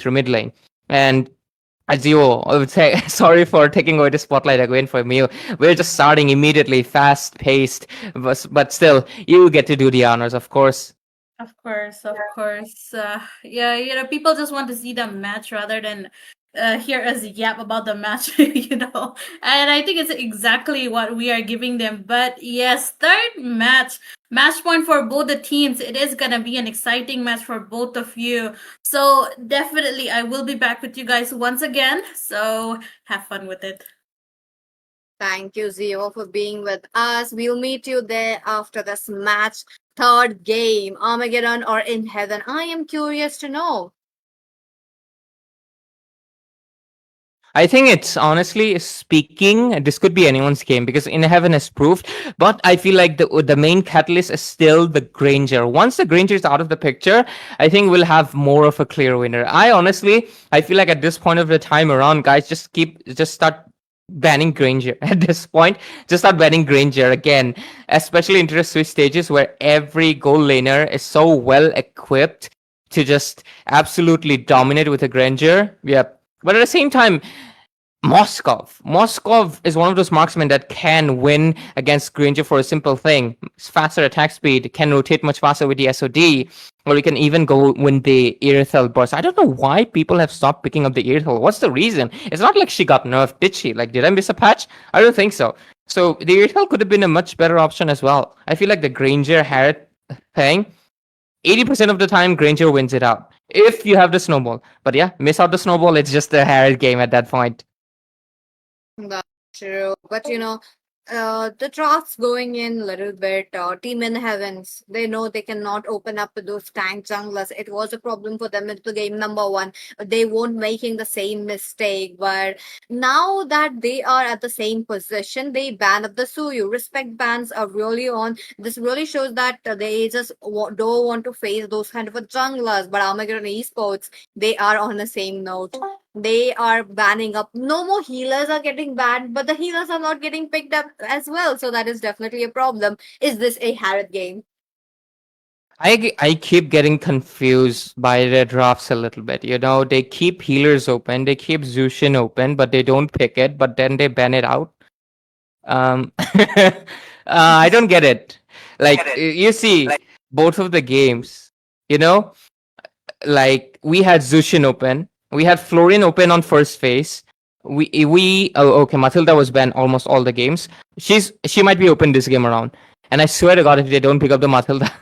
through mid lane. And Azio, I would say, sorry for taking away the spotlight again from you. We're just starting immediately, fast paced, but still, you get to do the honors, of course. Of course, of course. Yeah, people just want to see the match rather than hear us yap about the match, And I think it's exactly what we are giving them. But yes, third match point for both the teams. It is gonna be an exciting match for both of you. So definitely, I will be back with you guys once again. So have fun with it. Thank you, Zio, for being with us. We'll meet you there after this match. Third game, Armageddon or in heaven? I am curious to know. I think it's honestly speaking, this could be anyone's game because In Heaven has proved, but I feel like the main catalyst is still the Granger. Once the Granger is out of the picture, I think we'll have more of a clear winner. I feel like at this point of the time around, guys, just start banning Granger at this point. Just start banning Granger again, especially into the Swiss stages where every goal laner is so well equipped to just absolutely dominate with a Granger. Yep. But at the same time, Moskov is one of those marksmen that can win against Granger for a simple thing. It's faster attack speed, can rotate much faster with the SOD, or you can even go win the Irithel burst. I don't know why people have stopped picking up the Irithel. What's the reason? It's not like she got nerfed, did she? Like, did I miss a patch? I don't think so. So the Irithel could have been a much better option as well. I feel like the Granger Harriet thing, 80% of the time, Granger wins it out. If you have the snowball. But yeah, miss out the snowball, it's just a Harriet game at that point. That's true. But the drafts going in a little bit. Team in Heavens, they know they cannot open up to those tank junglers. It was a problem for them into game number one. They won't making the same mistake. But now that they are at the same position, they ban up the Suyu. Respect bans are really on. This really shows that they just don't want to face those kind of a junglers. But Armageddon Esports, they are on the same note. They are banning up. No more healers are getting banned, but the healers are not getting picked up as well. So that is definitely a problem. Is this a Harrod game? I keep getting confused by the drafts a little bit. They keep healers open, they keep Zushin open, but they don't pick it, but then they ban it out. I don't get it. Like, you see, both of the games, you know, like we had Zushin open, we had Florian open on first phase. Okay, Matilda was banned almost all the games. She might be open this game around. And I swear to God, if they don't pick up the Matilda,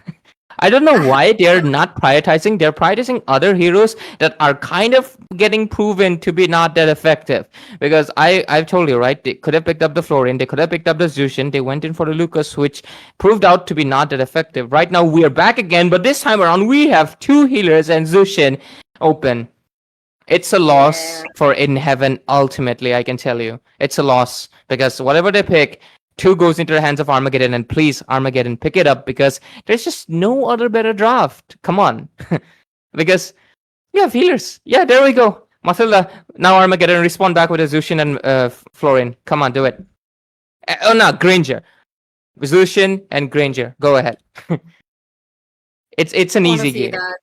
I don't know why they're not prioritizing. They're prioritizing other heroes that are kind of getting proven to be not that effective. Because I've told you, right? They could have picked up the Florian. They could have picked up the Zushin. They went in for the Lucas, which proved out to be not that effective. Right now, we are back again. But this time around, we have two healers and Zushin open. It's a loss for In Heaven, ultimately, I can tell you. It's a loss. Because whatever they pick, 2 goes into the hands of Armageddon, and please, Armageddon, pick it up because there's just no other better draft. Come on. Because you have healers. Yeah, there we go. Matilda, now Armageddon, respond back with a Zushin and Florian. Come on, do it. Oh, no, Granger. Zushin and Granger. Go ahead. It's an easy game. That.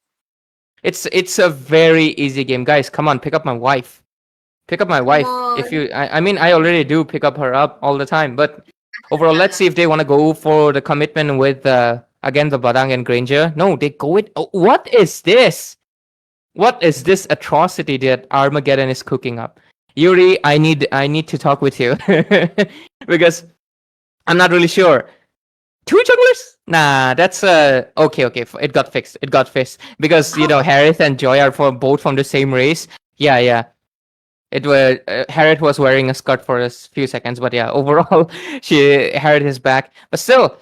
It's a very easy game. Guys, come on, pick up my wife. Pick up my wife. If you, I mean, I already do pick up her up all the time, but overall, let's see if they want to go for the commitment with again the Badang and Granger. No, they go with. Oh, what is this? What is this atrocity that Armageddon is cooking up? Yuri, I need to talk with you because I'm not really sure. 2 jugglers? Nah, that's okay. It got fixed. It got fixed because Harith and Joy are both from the same race. Yeah. It was Harriet was wearing a skirt for a few seconds, but yeah, overall, Harriet is back. But still,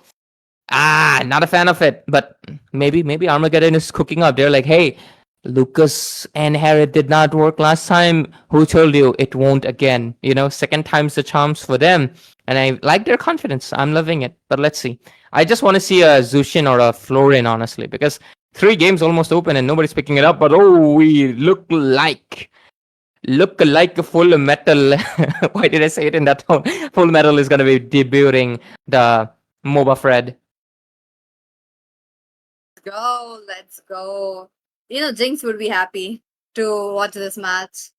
not a fan of it. But maybe Armageddon is cooking up. They're like, hey, Lucas and Harriet did not work last time. Who told you it won't again? Second time's the charms for them. And I like their confidence. I'm loving it. But let's see. I just want to see a Zushin or a Florian, honestly, because 3 games almost open and nobody's picking it up. But we look like a Full Metal. Why did I say it in that tone? Full Metal is going to be debuting the MOBA Fred. Let's go. Jinx would be happy. to watch this match.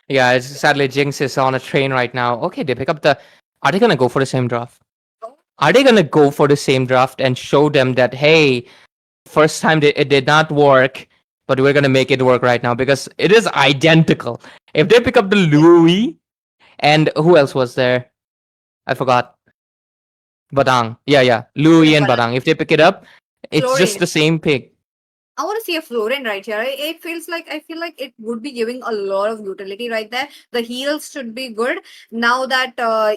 Yeah, it's sadly Jinx is on a train right now. Okay, they pick up the. Are they gonna go for the same draft? Are they gonna go for the same draft and show them that hey, first time it did not work, but we're gonna make it work right now because it is identical. If they pick up the Louis and who else was there? I forgot. Badang. Yeah. Louis and Badang. If they pick it up, it's just Florian. the same pick. I want to see a Florian right here. It feels like I feel like it would be giving a lot of utility right there. The heals should be good now that uh,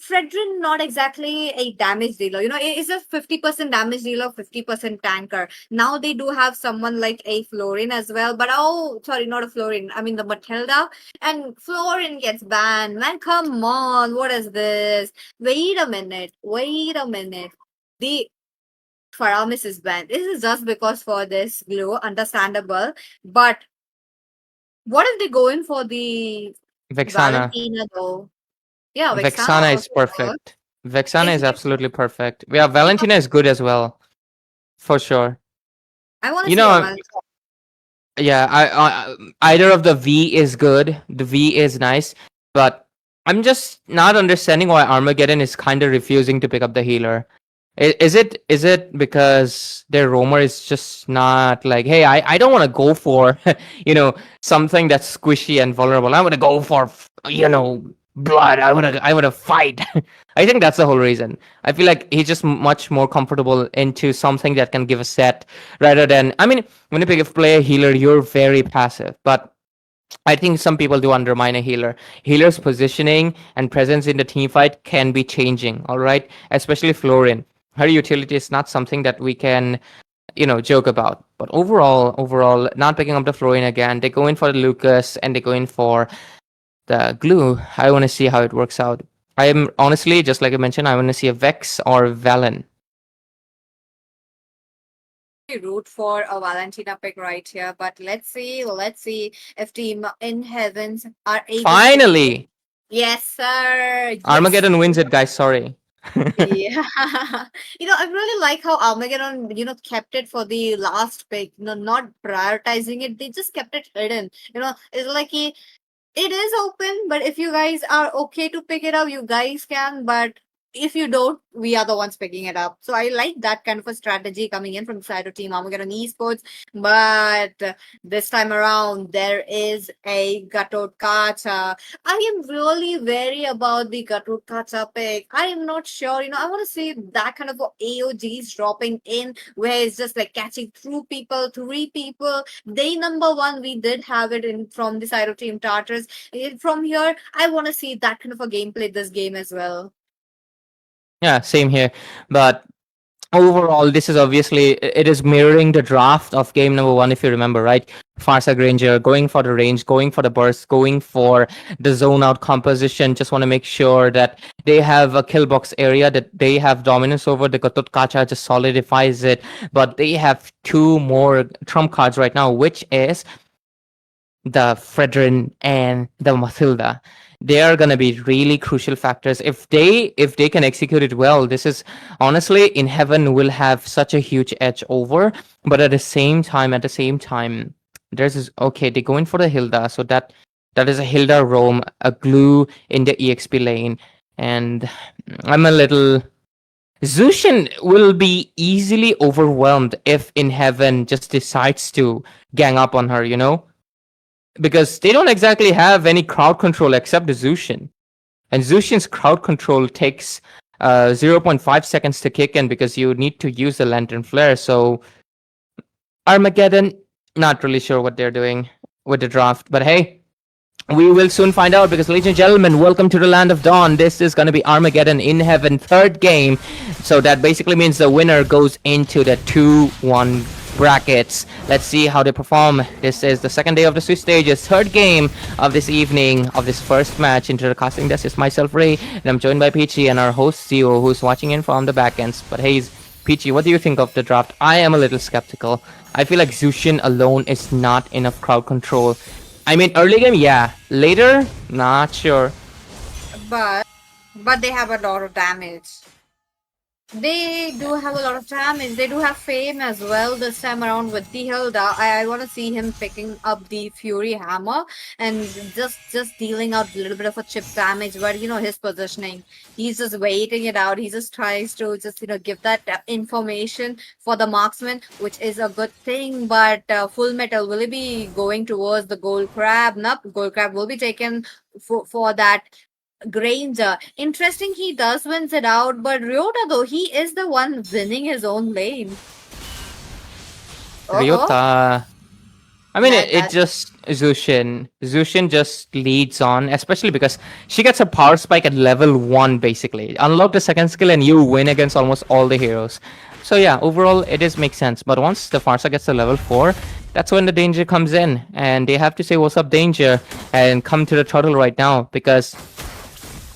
Fredrin not exactly a damage dealer. It's a 50% damage dealer, 50% tanker. Now they do have someone like a Florin as well. But oh, sorry, not a Florin. I mean the Matilda. And Florin gets banned. Man, come on. What is this? Wait a minute. The Faramis is banned. This is just because for this glue, understandable. But what if they go in for the Vexana. Valentina though? Yeah, Vexana Vexana is also works. perfect. Vexana is Exactly. absolutely perfect. Yeah, Valentina is good as well, for sure. I want to You see a know, Valentina. yeah, either of the V is good. The V is nice, but I'm just not understanding why Armageddon is kind of refusing to pick up the healer. Is it because their roamer is just not like, hey, I don't want to go for something that's squishy and vulnerable. I want to go for blood. I want to fight. I think that's the whole reason. I feel like he's just much more comfortable into something that can give a set rather than, I mean, when you play a healer, you're very passive, but I think some people do undermine a healer. Healer's positioning and presence in the team fight can be changing, all right? Especially Florin. Her utility is not something that we can, joke about. But overall, not picking up the Florin again. They go in for the Lucas and they go in for the glue. I want to see how it works out. I am honestly, just like I mentioned, I want to see a Vex or Valen. Root for a Valentina pick right here, but let's see if Team in Heavens are able to. Finally, Yes, sir. Yes. Armageddon wins it, guys. Sorry. Yeah. I really like how Armageddon, kept it for the last pick, not prioritizing it. They just kept it hidden. It's like it is open, but if you guys are okay to pick it up, you guys can. But if you don't, we are the ones picking it up. So I like that kind of a strategy coming in from the side of Team Armageddon Esports. But this time around, there is a Gatot Kacha. I am really wary about the Gatot Kacha pick. I am not sure. I want to see that kind of AOGs dropping in where it's just like catching through people, three people. Day number one, we did have it in from the side of Team Tartarus. From here, I want to see that kind of a gameplay this game as well. Yeah, same here. But overall, this is obviously it is mirroring the draft of game number one, if you remember, right? Farsa Granger going for the range, going for the burst, going for the zone out composition. Just want to make sure that they have a kill box area, that they have dominance over. The Gatot Kacha just solidifies it. But they have two more trump cards right now, which is the Fredrin and the Mathilda. They are going to be really crucial factors. If they can execute it well, this is honestly in heaven will have such a huge edge over. But at the same time, there's this, okay, they go in for the Hilda, so that is a Hilda roam, a glue in the EXP lane, and I'm a little. Zushin will be easily overwhelmed if in heaven just decides to gang up on her, because they don't exactly have any crowd control except the Zushin. And Zushin's crowd control takes 0.5 seconds to kick in because you need to use the Lantern Flare. So Armageddon, not really sure what they're doing with the draft. But hey, we will soon find out because, ladies and gentlemen, welcome to the Land of Dawn. This is going to be Armageddon in Heaven, third game. So that basically means the winner goes into the 2-1 brackets. Let's see how they perform. This is the second day of the Swiss Stages, third game of this evening of this first match. Into the casting desk is myself, Ray, and I'm joined by Peachy and our host, Zio, who's watching in from the back ends. But hey, Peachy, what do you think of the draft? I am a little skeptical. I feel like Zushin alone is not enough crowd control. I mean, early game, yeah. Later, not sure. But they have a lot of damage. They do have a lot of damage. They do have fame as well this time around with the Hilda. I want to see him picking up the Fury Hammer and just dealing out a little bit of a chip damage. But his positioning, he's just waiting it out. He just tries to just give that information for the marksman, which is a good thing. But Full Metal, will he be going towards the Gold Crab? Nope, Gold Crab will be taken for that Granger. Interesting, he does wins it out, but Ryota though, he is the one winning his own lane. Oh, Ryota. I mean, that, it that just Zushin. Zushin just leads on, especially because she gets a power spike at level 1, basically. Unlock the second skill and you win against almost all the heroes. So yeah, overall, it does make sense. But once the Farsa gets to level 4, that's when the danger comes in. And they have to say, what's up, danger? And come to the turtle right now, because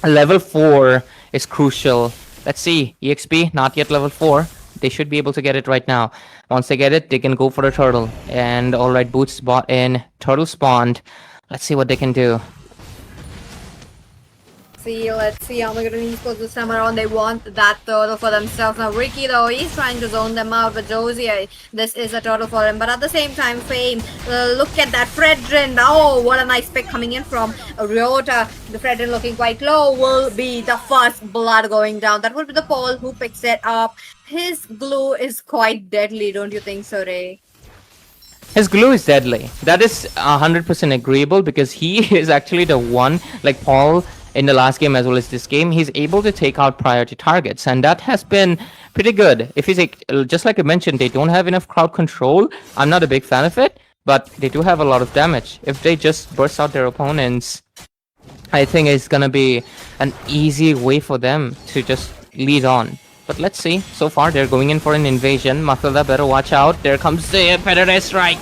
level 4 is crucial. Let's see, EXP, not yet level 4. They should be able to get it right now. Once they get it, they can go for the turtle. And alright, boots bought in, turtle spawned. Let's see what they can do. let's see Armagaddon Esports this time around. They want that turtle for themselves. Now Ricky though, he's trying to zone them out, but Josie, this is a turtle for him. But at the same time, Fame, look at that Fredrin. Oh, what a nice pick coming in from Ryota. The Fredrin looking quite low will be the first blood going down. That will be the Paul who picks it up. His glue is quite deadly, don't you think so, Ray? His glue is deadly. That is 100% agreeable, because he is actually the one, like Paul in the last game as well as this game, he's able to take out priority targets, and that has been pretty good. If he's just like I mentioned, they don't have enough crowd control. I'm not a big fan of it, but they do have a lot of damage. If they just burst out their opponents, I think it's gonna be an easy way for them to just lead on. But let's see. So far, they're going in for an invasion. Matilda, better watch out. There comes the Predator Strike.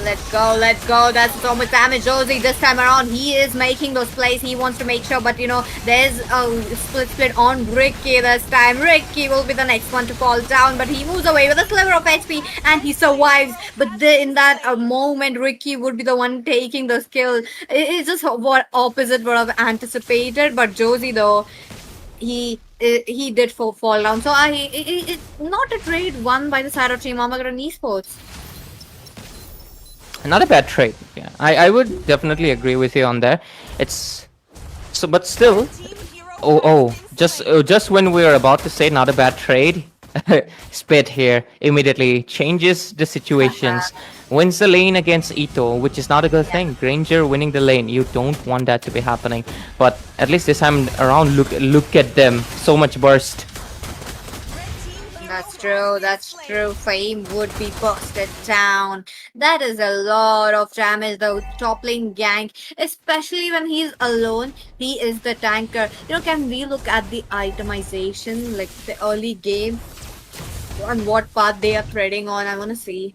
Let's go, let's go. That's so much damage. Josie, this time around, he is making those plays. He wants to make sure, but there's a split on Ricky this time. Ricky will be the next one to fall down, but he moves away with a sliver of HP and he survives. But in that moment, Ricky would be the one taking the kill. It's just what opposite would have anticipated, but Josie, though, he did fall down. So it's not a trade won by the side of Team Armagaddon Esports. Not a bad trade. Yeah, I would definitely agree with you on that. It's so, but still, just when we are about to say not a bad trade, Spit here immediately changes the situations. Wins the lane against Ito, which is not a good thing. Granger winning the lane, you don't want that to be happening. But at least this time around, look at them, so much burst. That's true, that's true. Fame would be busted down. That is a lot of damage. The top lane gank, especially when he's alone, he is the tanker. Can we look at the itemization, like the early game, on what path they are treading on? I want to see.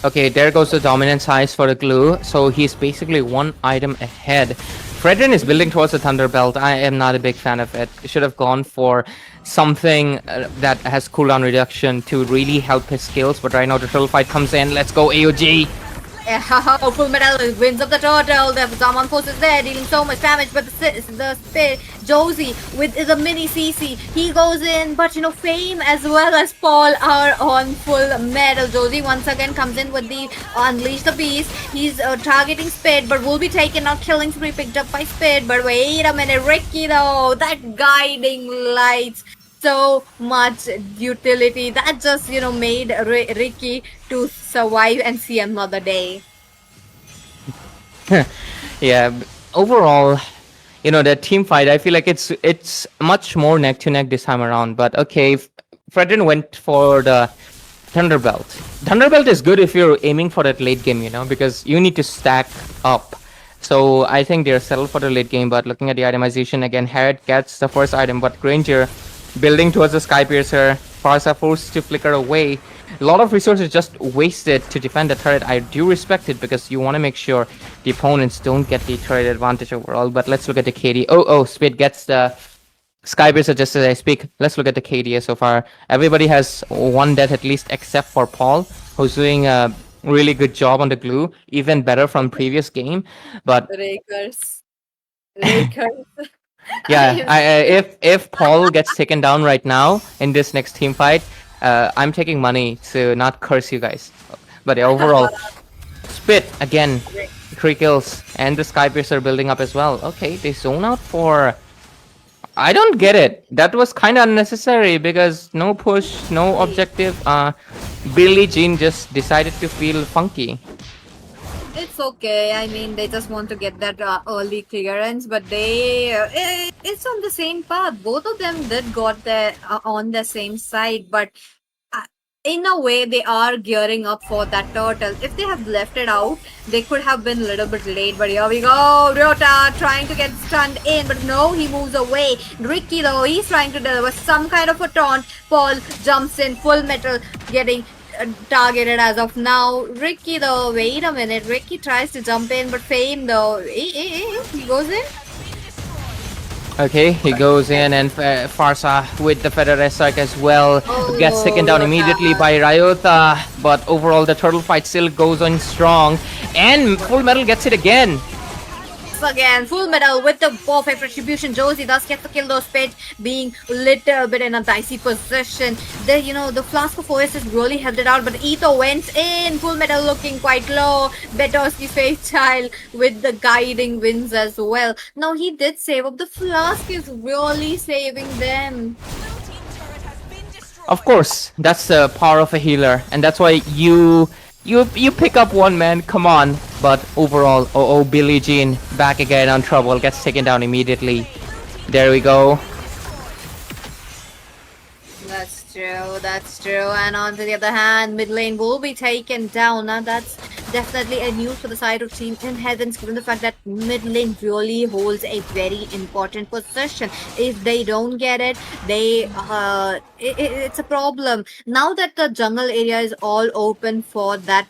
Okay, there goes the dominance highs for the glue. So he's basically one item ahead. Fredrin is building towards the Thunderbelt. I am not a big fan of it. Should have gone for something that has cooldown reduction to really help his skills. But right now the turtle fight comes in. Let's go AOG. Full Metal wins up the turtle. The Zaman force is there, dealing so much damage. But the Josie with the mini CC, he goes in. But Fame as well as Paul are on Full Metal. Josie once again comes in with the Unleash the Beast. He's targeting Spid, but will be taken out. Killing spree picked up by Spid. But wait a minute, Ricky though, that guiding lights. So much utility that just made Ricky to survive and see another day. Yeah, overall, the team fight, I feel like it's much more neck to neck this time around. But okay, Fredrin went for the Thunderbelt. Thunderbelt is good if you're aiming for that late game, because you need to stack up. So I think they're settled for the late game. But looking at the itemization again, Harriet gets the first item, but Granger building towards the Sky Piercer. Farsa forced to flicker away. A lot of resources just wasted to defend the turret. I do respect it, because you want to make sure the opponents don't get the turret advantage overall. But let's look at the KD. Oh, Spid gets the Sky Piercer just as I speak. Let's look at the KDA so far. Everybody has one death at least, except for Paul, who's doing a really good job on the glue. Even better from previous game. But Rakers. Yeah, if Paul gets taken down right now in this next team fight, I'm taking money to not curse you guys. But yeah, overall, Spit again, 3 kills, and the Skypiercer building up as well. Okay, they zone out for. I don't get it. That was kind of unnecessary because no push, no objective. Billie Jean just decided to feel funky. It's okay. I mean, they just want to get that early clearance, but it's on the same path. Both of them did got their on the same side, but uh, in a way, they are gearing up for that turtle. If they have left it out, they could have been a little bit late. But here we go, Ryota trying to get stunned in, but no, he moves away. Ricky though, he's trying to deliver some kind of a taunt. Paul jumps in, full metal, getting targeted as of now. Ricky though, wait a minute. Ricky tries to jump in, but Fame though, he goes in. Okay, he goes in, and Farsa with the Federer strike as well gets taken down immediately by Ryota. But overall, the turtle fight still goes on strong, and Full Metal gets it again. Again, Full Metal with the perfect retribution. Josie does get the kill though. Spit being a little bit in a dicey position. The Flask of Oasis really held it out, but Ito went in. Full Metal looking quite low. Betoski Faithchild with the guiding wins as well. Now he did save up. The Flask is really saving them. Of course, that's the power of a healer, and that's why you pick up one man. Come on. But overall, Billie Jean back again on trouble, gets taken down immediately. There we go. That's true. And on to the other hand, mid lane will be taken down. Now that's definitely a news for the side of Team in Heavens, given the fact that mid lane really holds a very important position. If they don't get it, it's a problem. Now that the jungle area is all open for that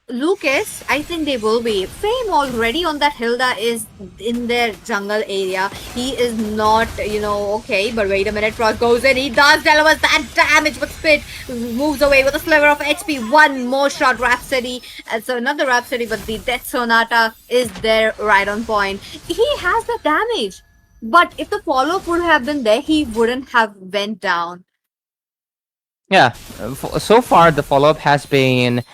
Lucas, I think they will be. Fame already on that Hilda is in their jungle area. He is not, okay, but wait a minute. Frost goes in. He does deliver that damage, but Spit moves away with a sliver of HP. One more shot, Rhapsody. And so another Rhapsody, but the Death Sonata is there right on point. He has the damage. But if the follow-up would have been there, he wouldn't have went down. Yeah, so far the follow-up has been...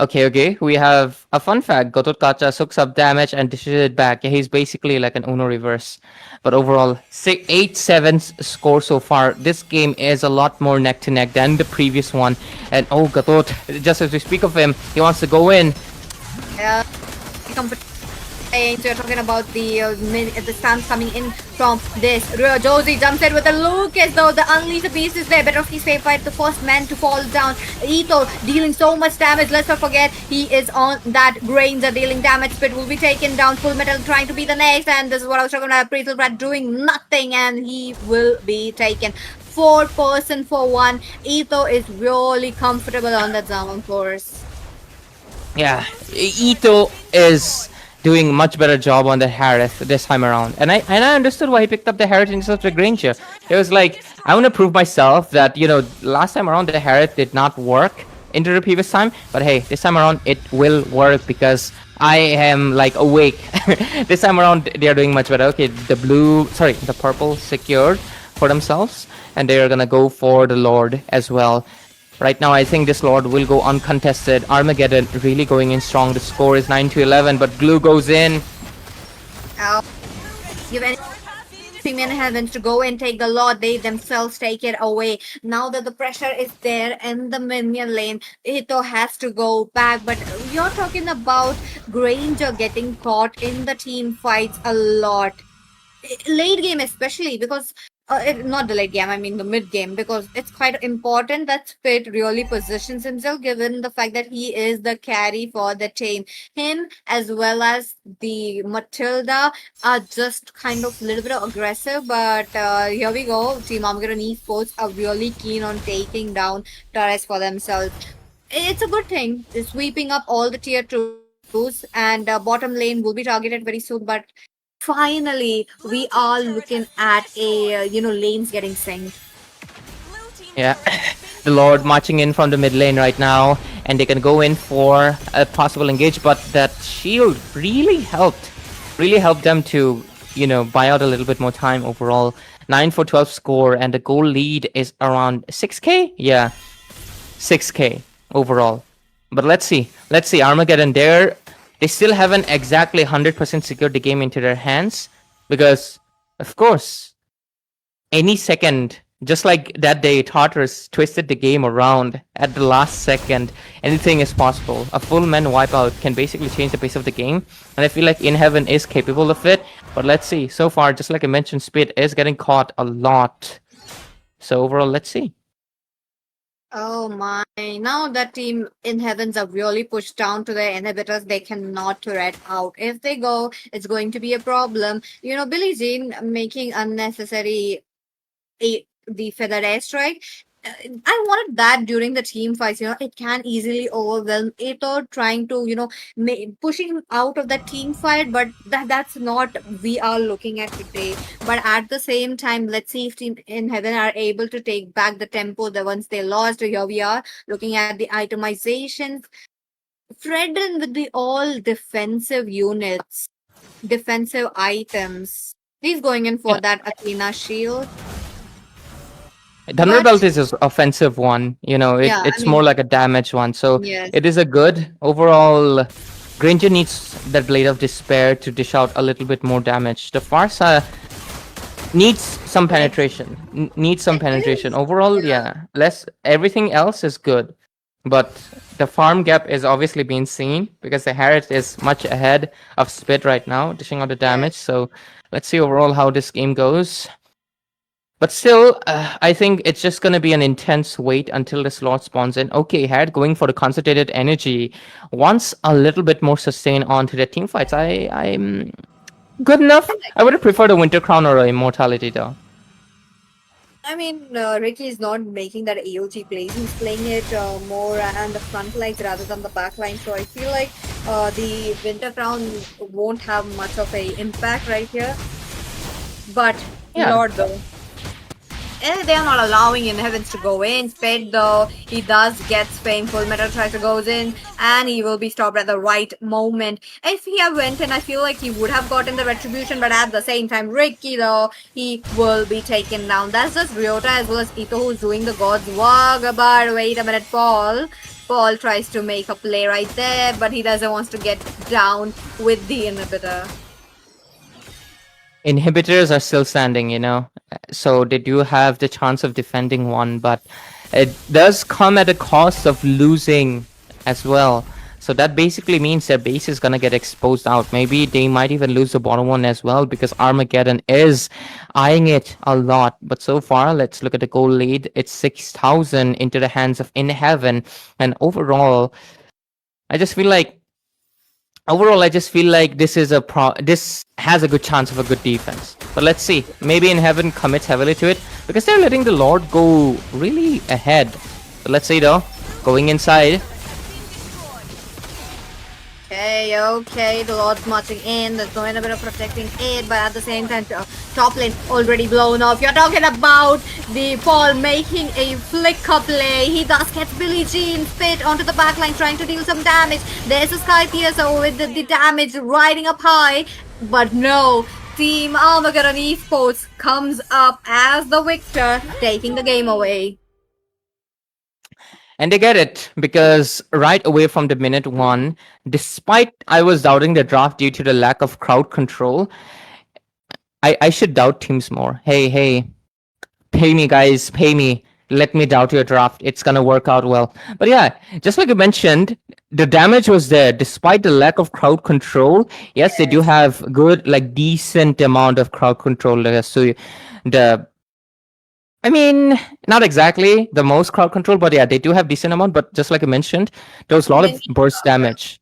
Okay. We have a fun fact. Gotot Kacha soaks up damage and dishes it back. Yeah, he's basically like an Uno reverse. But overall, 8-7 score so far. This game is a lot more neck to neck than the previous one. And Gotot, just as we speak of him, he wants to go in. So you're talking about the stance coming in from this. Josie jumps in with a Lucas though. The Unleash Beast is there. Betoski's fight, the first man to fall down. Ito dealing so much damage. Let's not forget he is on that Granger dealing damage. Spit will be taken down. Full Metal trying to be the next, and this is what I was talking about. Pretzel Brad doing nothing, and he will be taken. 4% for 1. Ito is really comfortable on that Zaman course. Yeah, Ito is doing much better job on the Harith this time around, and I understood why he picked up the Harith instead of the Granger. It was like, I want to prove myself that last time around the Harith did not work into the previous time, but hey, this time around it will work because I am like awake. This time around they are doing much better. Okay, the purple secured for themselves, and they are gonna go for the Lord as well. Right now, I think this Lord will go uncontested. Armageddon really going in strong. The score is 9-11, but Glue goes in. Give any Team in Heavens to go and take the Lord. They themselves take it away. Now that the pressure is there in the minion lane, Ito has to go back. But you're talking about Granger getting caught in the team fights a lot. Late game especially, because not the late game, I mean the mid game, because it's quite important that Spit really positions himself, given the fact that he is the carry for the team. Him as well as the Matilda are just kind of a little bit aggressive, but here we go. Team Armagaddon Esports are really keen on taking down Tartarus for themselves. It's a good thing. It's sweeping up all the tier 2s, and bottom lane will be targeted very soon, but finally we are looking at a lanes getting synced. Yeah, the Lord marching in from the mid lane right now, and they can go in for a possible engage, but that shield really helped them to buy out a little bit more time overall. 9-for-12 score, and the goal lead is around 6K. Yeah, 6K overall. But let's see. Armageddon, they still haven't exactly 100% secured the game into their hands, because, of course, any second, just like that day, Tartarus twisted the game around at the last second. Anything is possible. A full man wipeout can basically change the pace of the game, and I feel like In Heaven is capable of it. But let's see. So far, just like I mentioned, Spit is getting caught a lot. So overall, let's see. Oh my. Now that team in Heavens are really pushed down to their inhibitors, they cannot turret out. If they go, it's going to be a problem. Billie Jean making unnecessary the feather airstrike. I wanted that during the team fights. It can easily overwhelm it, or trying to pushing him out of that team fight. But that's not we are looking at today. But at the same time, let's see if Team in Heaven are able to take back the tempo the ones they lost. Here we are looking at the itemizations. Fredden with the all defensive units, defensive items. He's going in for that Athena shield. Thunder But Belt is an offensive one. It's more like a damage one. So yes. it is a good overall. Granger needs that Blade of Despair to dish out a little bit more damage. The Farsa needs some penetration. Needs some penetration. Overall, less. Everything else is good, but the farm gap is obviously being seen because the Harriet is much ahead of Spit right now, dishing out the damage. So let's see overall how this game goes. But still, I think it's just going to be an intense wait until the slot spawns in. Okay, Harriet going for the concentrated energy. Wants a little bit more sustain onto the team fights. I'm good enough. I would have preferred a Winter Crown or a Immortality though. I mean, Ricky is not making that AOG play. He's playing it more on the front lines rather than the back line. So I feel like the Winter Crown won't have much of a impact right here. But Lord though. They are not allowing In Heavens to go in. Spade though, he does get Spain. Full Metal Tracker goes in, and he will be stopped at the right moment. If he had went in, I feel like he would have gotten the retribution, but at the same time, Ricky though, he will be taken down. That's just Ryota as well as Ito who's doing the God's work. But wait a minute, Paul tries to make a play right there, but he doesn't want to get down with the inhibitor. Inhibitors are still standing, so they do have the chance of defending one, but it does come at a cost of losing as well. So that basically means their base is gonna get exposed out. Maybe they might even lose the bottom one as well, because Armageddon is eyeing it a lot. But so far, let's look at the goal lead. It's 6,000 into the hands of In Heaven, and overall, I just feel like this is this has a good chance of a good defense. But let's see. Maybe In Heaven commits heavily to it because they're letting the Lord go really ahead. So let's see though. Going inside. Okay, the Lord's marching in. There's no bit of protecting it, but at the same time, top lane already blown off. You're talking about the Paul making a flicker play. He does get Billie Jean fit onto the backline, trying to deal some damage. There's a Sky Piercer with the damage riding up high, but no. Team Armagaddon Esports comes up as the victor, taking the game away. And they get it because right away from the minute one, despite I was doubting the draft due to the lack of crowd control, I should doubt teams more. Hey, pay me, guys, pay me. Let me doubt your draft. It's gonna work out well. But yeah, just like you mentioned, the damage was there despite the lack of crowd control. Yes, they do have good, decent amount of crowd control. So not exactly the most crowd control, but yeah, they do have decent amount. But just like I mentioned, there was a lot of burst damage.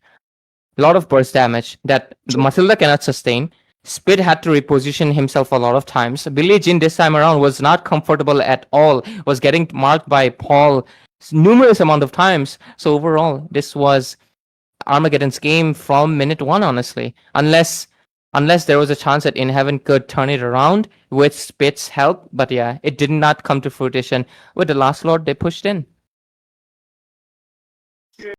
A lot of burst damage that Matilda cannot sustain. Spid had to reposition himself a lot of times. Billie Jean this time around was not comfortable at all. Was getting marked by Paul numerous amount of times. So overall, this was Armageddon's game from minute one, honestly. Unless there was a chance that In Heaven could turn it around with Spit's help. But yeah, it did not come to fruition. With the last Lord, they pushed in.